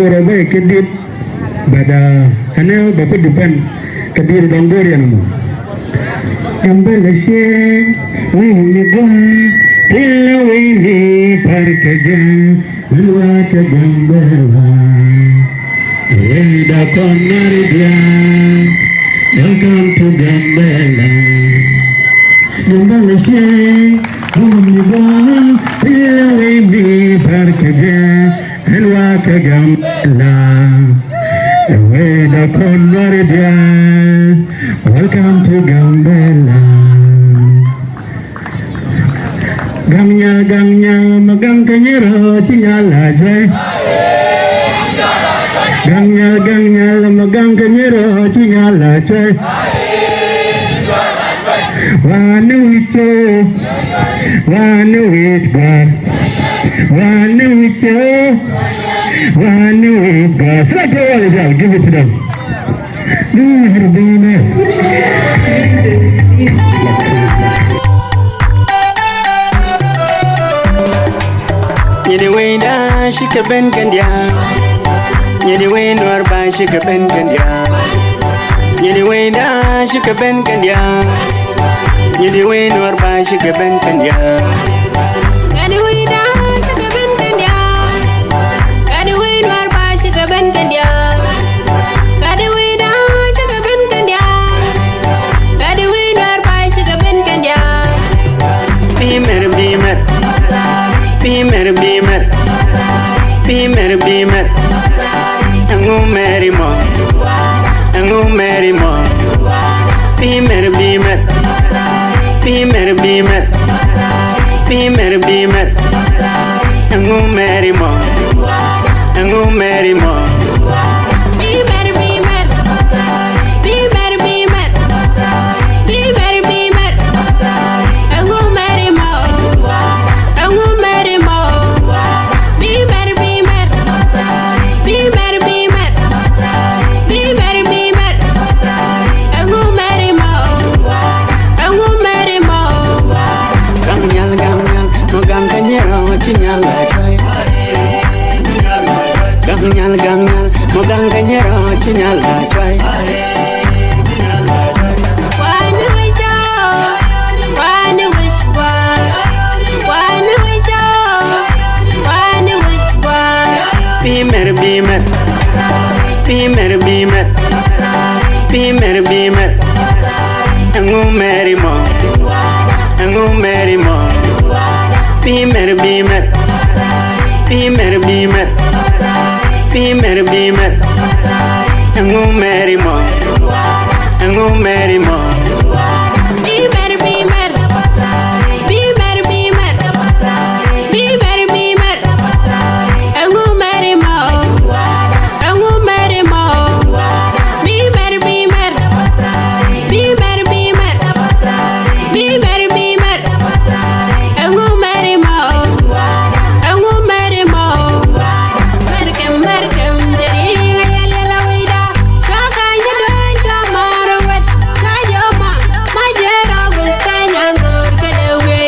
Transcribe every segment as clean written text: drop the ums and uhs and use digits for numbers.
Gorabai kedip pada hanel bapak depan kedir donggor yang mu. Ambalasye winiga tilla wini parkaja wilwa kagambala wida konardia welcome to Gambela. Ambalasye winiga tilla wini parkaja wilwa kagambala wida konardia welcome to Gambela. Gangnya magang kanyero sinyala jai. Gangnya magang kanyero sinyala jai. Wanu wicho, wanu wichbar, wanu wicho, wanu wichbar. Selamat jalan, give it to them. Yedi wenda shika ben kandia, yedi wenda warba shika ben kandia, yedi wenda shika ben kandia, yedi wenda warba shika ben kandia. Gadi wenda shika ben kandia, gadi wenda warba shika ben kandia, gadi wenda shika ben kandia, gadi wenda warba shika ben kandia. Bimer bimer, bimer bimer, bimer bimer. Angu meri mo, angu meri mo. Bimer bimer, bimer bimer, bimer bimer. Angu meri mo, angu meri mo. Bimer bimer, bimer bimer, bimer bimer. Angu meri mo, angu meri mo. Bimer bimer, bimer bimer, bimer bimer. Angu meri mo, angu meri mo. Gamnyal gamnyal, no gam kanyero chinyala choy. Gamnyal gamnyal, no gam kanyero chinyala choy. Wani wicho, wani wishwa, wani wicho, wani wishwa. Bimer bimer, bimer bimer, bimer bimer. Angu meri mo, angu meri mo. Bimer bimer, bimer bimer, bimer bimer. Angu meri mo, angu meri mo. Bimer bimer, bimer bimer, bimer bimer. Angu meri mo, angu meri mo. Bimer bimer, bimer bimer, bimer bimer. Angu meri mo, angu meri mo. Merkem merkem jadi ngayal wida. Kakanya doan kamarwat, kajoma majera gultanya ngur kedewe.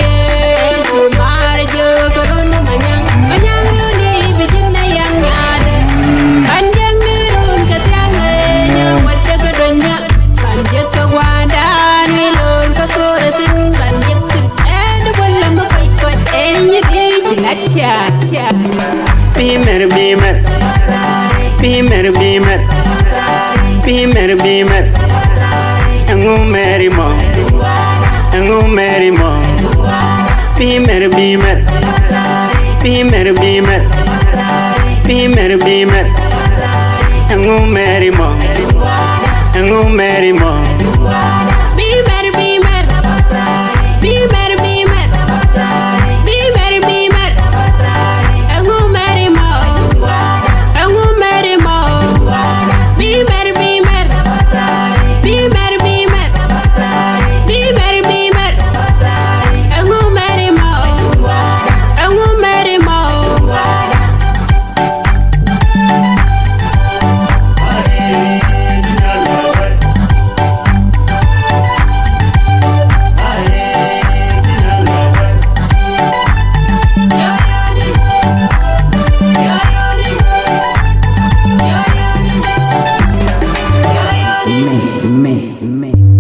Kumar jokorun manyang manyang runi bijina yang ada. Panjang nurun ketiangnya wajah kedonya. Panjat kewanda nilul kekoresin panjat ada bolam koi enyiri cinacia. Bimer bimer, bimer bimer, bimer bimer. Angu meri mo, angu meri mo. Bimer bimer, bimer bimer, bimer bimer. Angu meri mo, angu meri mo. Bimer bimer, bimer bimer, bimer bimer. Angu meri mo, angu meri mo. Bimer bimer, bimer bimer, bimer bimer. Angu meri mo, angu meri mo. mix.